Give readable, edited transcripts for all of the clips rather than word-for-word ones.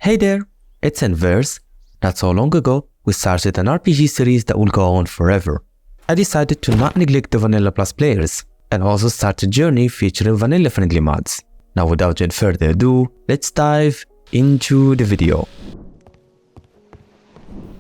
Hey there, it's Enderverse. Not so long ago, we started an RPG series that will go on forever. I decided to not neglect the Vanilla Plus players and also start a journey featuring vanilla-friendly mods. Now without any further ado, let's dive into the video.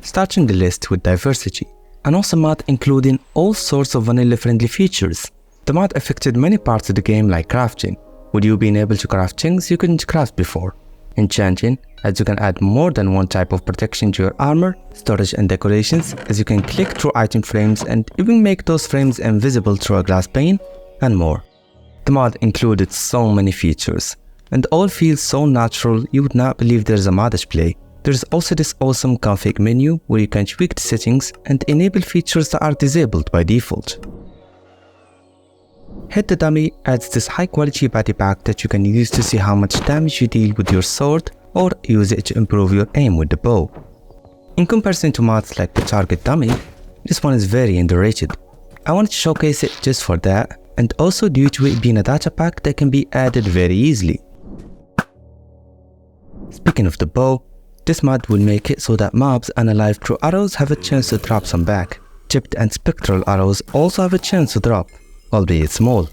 Starting the list with diversity, an awesome mod including all sorts of vanilla-friendly features. The mod affected many parts of the game like crafting, with you being able to craft things you couldn't craft before. Enchanting, as you can add more than one type of protection to your armor, storage and decorations, as you can click through item frames and even make those frames invisible through a glass pane, and more. The mod included so many features, and all feels so natural you would not believe there's a modded play. There's also this awesome config menu where you can tweak the settings and enable features that are disabled by default. Hit the Dummy adds this high quality body pack that you can use to see how much damage you deal with your sword or use it to improve your aim with the bow. In comparison to mods like the Target Dummy, this one is very underrated. I wanted to showcase it just for that, and also due to it being a data pack that can be added very easily. Speaking of the bow, this mod will make it so that mobs unalive through arrows have a chance to drop some back. Chipped and spectral arrows also have a chance to drop, albeit small.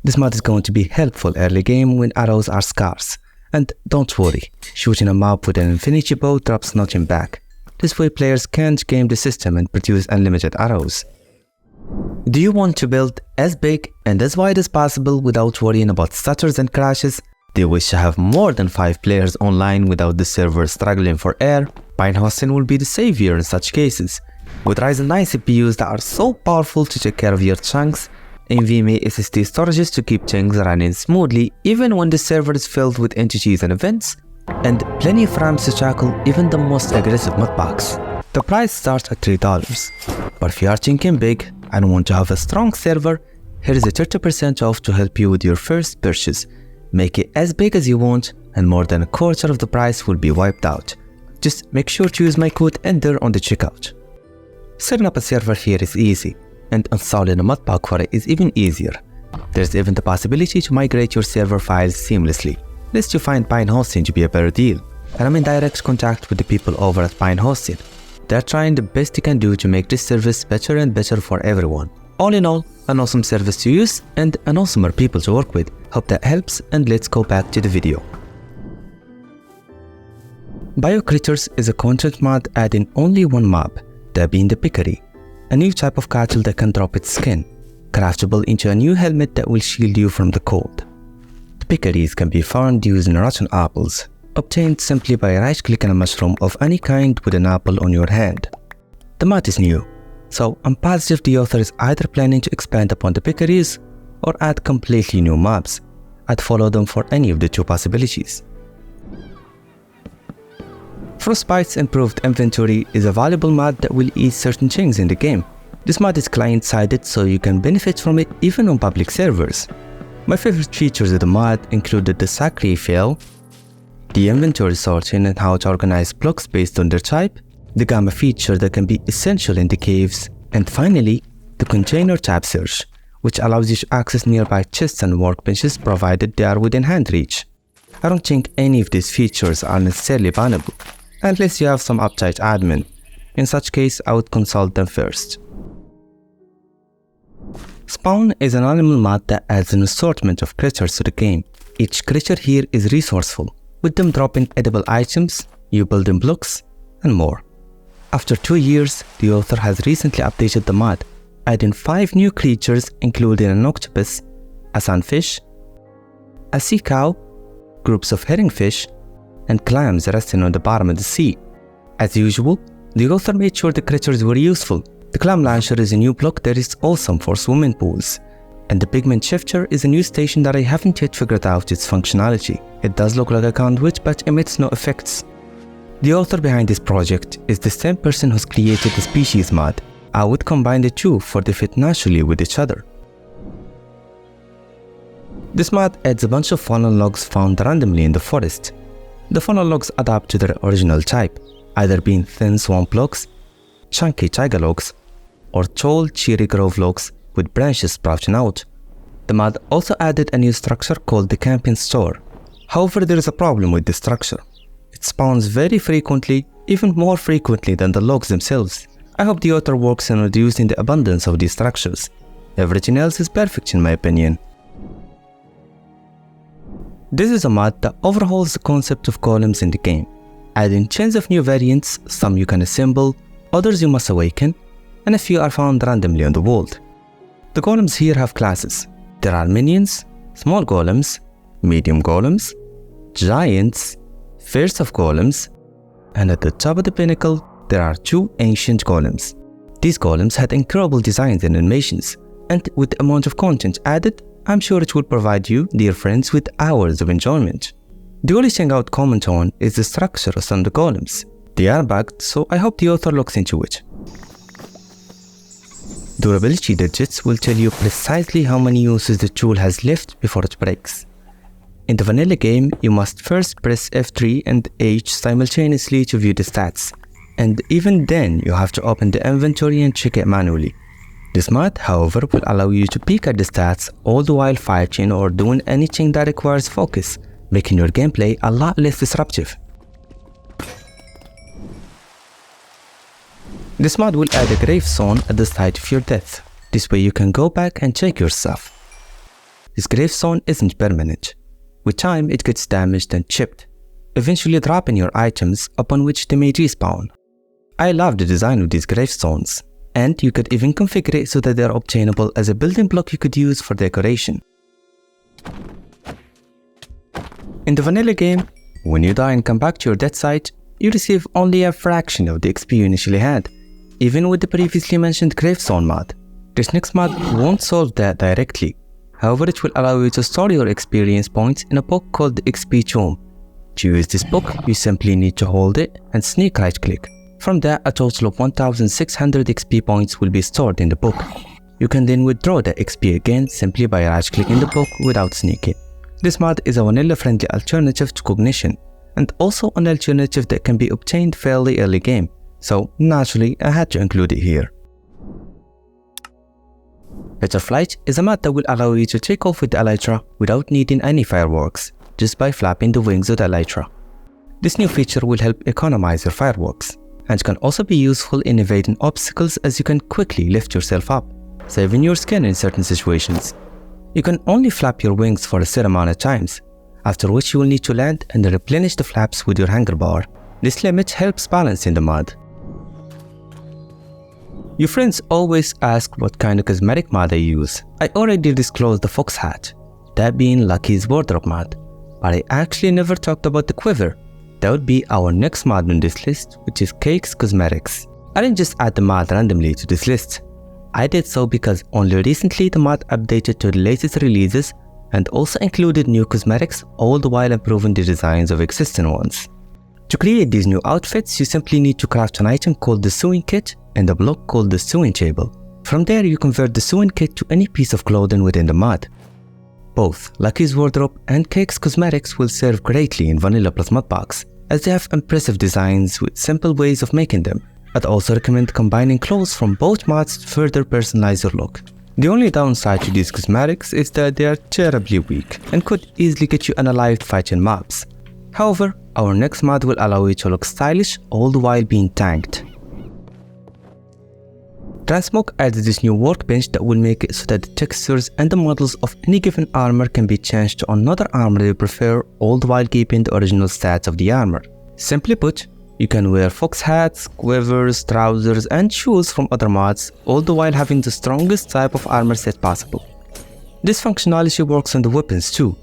This mod is going to be helpful early game when arrows are scarce. And don't worry, shooting a mob with an infinity bow drops nothing back. This way players can't game the system and produce unlimited arrows. Do you want to build as big and as wide as possible without worrying about stutters and crashes? Do you wish to have more than 5 players online without the server struggling for air? Pine hosting will be the savior in such cases. With Ryzen 9 CPUs that are so powerful to take care of your chunks, NVMe SSD storages to keep things running smoothly even when the server is filled with entities and events, and plenty of RAMs to tackle even the most aggressive modpacks. The price starts at $3, but if you are thinking big and want to have a strong server, here is a 30% off to help you with your first purchase. Make it as big as you want and more than a quarter of the price will be wiped out. Just make sure to use my code ENDER on the checkout. Setting up a server here is easy, and installing a modpack for it is even easier. There's even the possibility to migrate your server files seamlessly, lest you find Pine Hosting to be a better deal. And I'm in direct contact with the people over at Pine Hosting. They're trying the best they can do to make this service better and better for everyone. All in all, an awesome service to use and an awesomer people to work with. Hope that helps, and let's go back to the video. BioCritters is a content mod adding only one mob, that being the Peccary, a new type of cattle that can drop its skin, craftable into a new helmet that will shield you from the cold. The Peccaries can be found using rotten apples, obtained simply by right-clicking a mushroom of any kind with an apple on your hand. The mod is new, so I'm positive the author is either planning to expand upon the Peccaries or add completely new mobs. I'd follow them for any of the two possibilities. Frostbyte's improved inventory is a valuable mod that will ease certain things in the game. This mod is client-sided, so you can benefit from it even on public servers. My favorite features of the mod included the sack refill, the inventory sorting and how to organize blocks based on their type, the gamma feature that can be essential in the caves, and finally, the container tab search, which allows you to access nearby chests and workbenches provided they are within hand reach. I don't think any of these features are necessarily bannable, unless you have some uptight admin. In such case, I would consult them first. Spawn is an animal mod that adds an assortment of critters to the game. Each critter here is resourceful, with them dropping edible items, new building blocks, and more. After 2 years, the author has recently updated the mod, adding 5 new creatures including an octopus, a sunfish, a sea cow, groups of herringfish, and clams resting on the bottom of the sea. As usual, the author made sure the critters were useful. The clam launcher is a new block that is awesome for swimming pools, and the pigment shifter is a new station that I haven't yet figured out its functionality. It does look like a conduit but emits no effects. The author behind this project is the same person who's created the species mod. I would combine the two for they fit naturally with each other. This mod adds a bunch of fallen logs found randomly in the forest. The fallen logs adapt to their original type, either being thin swamp logs, chunky taiga logs, or tall cherry grove logs with branches sprouting out. The mod also added a new structure called the camping store. However, there is a problem with this structure. Ghast spawns very frequently, even more frequently than the logs themselves. I hope the author works on reducing the abundance of these structures. Everything else is perfect in my opinion. This is a mod that overhauls the concept of golems in the game, adding tons of new variants. Some you can assemble, others you must awaken, and a few are found randomly on the world. The golems here have classes. There are minions, small golems, medium golems, giants, first of golems, and at the top of the pinnacle, there are 2 ancient golems. These golems had incredible designs and animations, and with the amount of content added, I'm sure it will provide you, dear friends, with hours of enjoyment. The only thing I would comment on is the structure of some of the golems. They are bugged, so I hope the author looks into it. Durability digits will tell you precisely how many uses the tool has left before it breaks. In the vanilla game, you must first press F3 and H simultaneously to view the stats, and even then you have to open the inventory and check it manually. This mod, however, will allow you to peek at the stats all the while fighting or doing anything that requires focus, making your gameplay a lot less disruptive. This mod will add a gravestone at the site of your death. This way you can go back and check your stuff. This gravestone isn't permanent. With time it gets damaged and chipped, eventually dropping your items upon which they may respawn. I love the design of these gravestones, and you could even configure it so that they are obtainable as a building block you could use for decoration. In the vanilla game, when you die and come back to your death site, you receive only a fraction of the XP you initially had, even with the previously mentioned gravestone mod. This next mod won't solve that directly. However, it will allow you to store your experience points in a book called the XP Tome. To use this book, you simply need to hold it and sneak right click. From there, a total of 1600 XP points will be stored in the book. You can then withdraw the XP again simply by right clicking the book without sneaking. This mod is a vanilla friendly alternative to Cognition, and also an alternative that can be obtained fairly early game, so naturally I had to include it here. Better Flight is a mod that will allow you to take off with the elytra without needing any fireworks, just by flapping the wings of the elytra. This new feature will help economize your fireworks, and can also be useful in evading obstacles as you can quickly lift yourself up, saving your skin in certain situations. You can only flap your wings for a set amount of times, after which you will need to land and replenish the flaps with your hanger bar. This limit helps balance in the mod. Your friends always ask what kind of cosmetic mod I use. I already disclosed the fox hat, that being Lucky's wardrobe mod, but I actually never talked about the quiver. That would be our next mod on this list, which is Cake's Cosmetics. I didn't just add the mod randomly to this list. I did so because only recently the mod updated to the latest releases and also included new cosmetics, all the while improving the designs of existing ones. To create these new outfits, you simply need to craft an item called the sewing kit and a block called the sewing table. From there you convert the sewing kit to any piece of clothing within the mod. Both Lucky's Wardrobe and Cake's Cosmetics will serve greatly in Vanilla Plus Modbox, as they have impressive designs with simple ways of making them. I'd also recommend combining clothes from both mods to further personalize your look. The only downside to these cosmetics is that they are terribly weak and could easily get you unalived fighting mobs. However, our next mod will allow you to look stylish all the while being tanked. Transmog added this new workbench that will make it so that the textures and the models of any given armor can be changed to another armor you prefer, all the while keeping the original stats of the armor. Simply put, you can wear fox hats, quivers, trousers and shoes from other mods, all the while having the strongest type of armor set possible. This functionality works on the weapons too.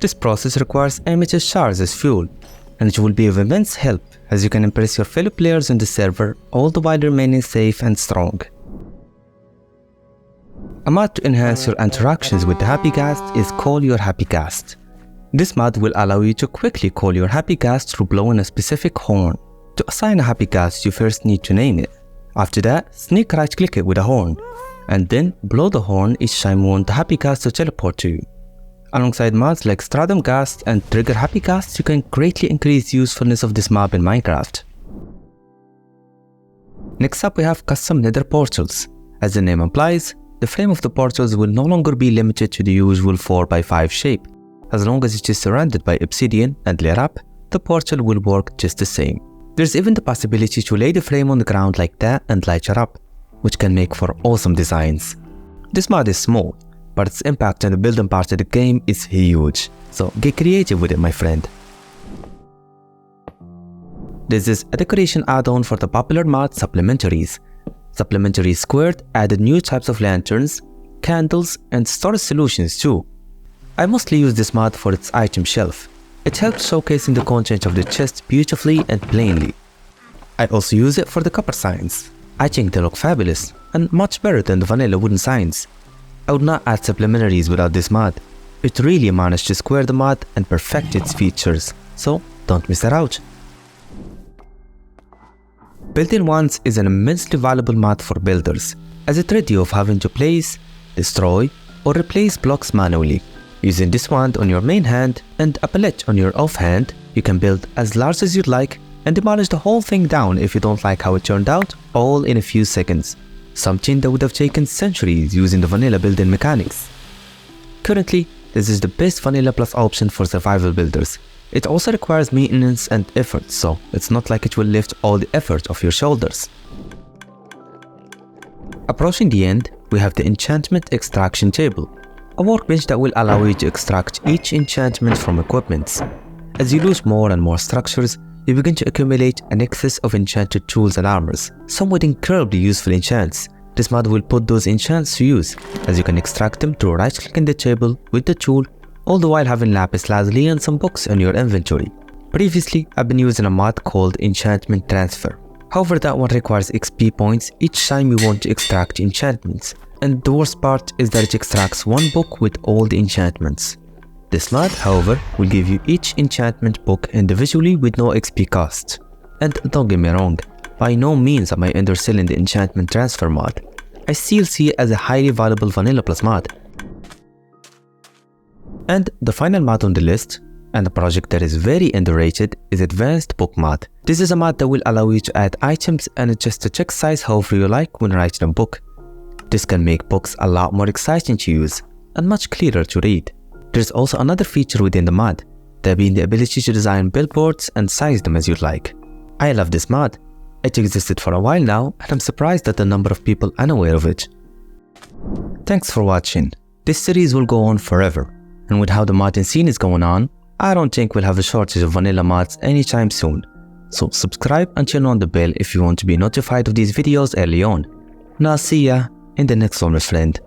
This process requires amethyst shards as fuel, and it will be of immense help as you can impress your fellow players on the server, all the while remaining safe and strong. A mod to enhance your interactions with the Happy Ghast is Call Your Happy Ghast. This mod will allow you to quickly call your Happy Ghast through blowing a specific horn. To assign a Happy Ghast, you first need to name it. After that, sneak right click it with a horn, and then blow the horn each time you want the Happy Ghast to teleport to you. Alongside mods like Stradum Ghast and Trigger Happy Ghast, you can greatly increase the usefulness of this mob in Minecraft. Next up we have custom Nether portals. As the name implies, the frame of the portals will no longer be limited to the usual 4x5 shape. As long as it is surrounded by obsidian and lit up, the portal will work just the same. There's even the possibility to lay the frame on the ground like that and light it up, which can make for awesome designs. This mod is small, but its impact on the building part of the game is huge, so get creative with it, my friend. This is a decoration add-on for the popular mod Supplementaries. Supplementary Squared added new types of lanterns, candles, and storage solutions too. I mostly use this mod for its item shelf. It helps showcasing the content of the chest beautifully and plainly. I also use it for the copper signs. I think they look fabulous and much better than the vanilla wooden signs. I would not add Supplementaries without this mod. It really managed to square the mod and perfect its features, so don't miss it out. Building Wands is an immensely valuable mod for builders, as it rids you of having to place, destroy, or replace blocks manually. Using this wand on your main hand and a palette on your offhand, you can build as large as you'd like and demolish the whole thing down if you don't like how it turned out, all in a few seconds. Something that would have taken centuries using the vanilla building mechanics. Currently, this is the best vanilla plus option for survival builders. It also requires maintenance and effort, so it's not like it will lift all the effort off your shoulders. Approaching the end, we have the Enchantment Extraction Table, a workbench that will allow you to extract each enchantment from equipments. As you lose more and more structures, you begin to accumulate an excess of enchanted tools and armors, some with incredibly useful enchants. This mod will put those enchants to use, as you can extract them through right-clicking the table with the tool, all the while having lapis lazuli and some books in your inventory. Previously, I've been using a mod called Enchantment Transfer. However, that one requires XP points each time you want to extract enchantments, and the worst part is that it extracts one book with all the enchantments. This mod, however, will give you each enchantment book individually with no XP cost. And don't get me wrong, by no means am I underselling the Enchantment Transfer mod. I still see it as a highly valuable Vanilla Plus mod. And the final mod on the list, and a project that is very underrated, is Advanced Book Mod. This is a mod that will allow you to add items and adjust the text size however you like when writing a book. This can make books a lot more exciting to use and much clearer to read. There's also another feature within the mod, that being the ability to design billboards and size them as you'd like. I love this mod. It existed for a while now, and I'm surprised at the number of people unaware of it. Thanks for watching. This series will go on forever, and with how the modding scene is going on, I don't think we'll have a shortage of vanilla mods anytime soon. So subscribe and turn on the bell if you want to be notified of these videos early on. And I'll see ya in the next one, my friend.